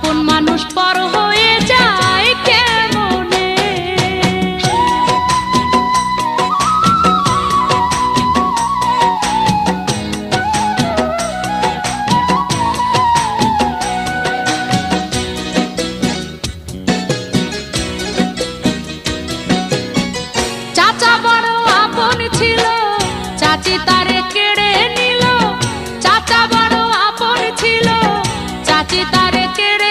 আপন মানুষ পর হয়ে যায় কেমনে। চাচা বড় আপন ছিল, চাচি তারে কেড়ে নিল। চাচা বড় আপন ছিল, চাচি তারে কেড়ে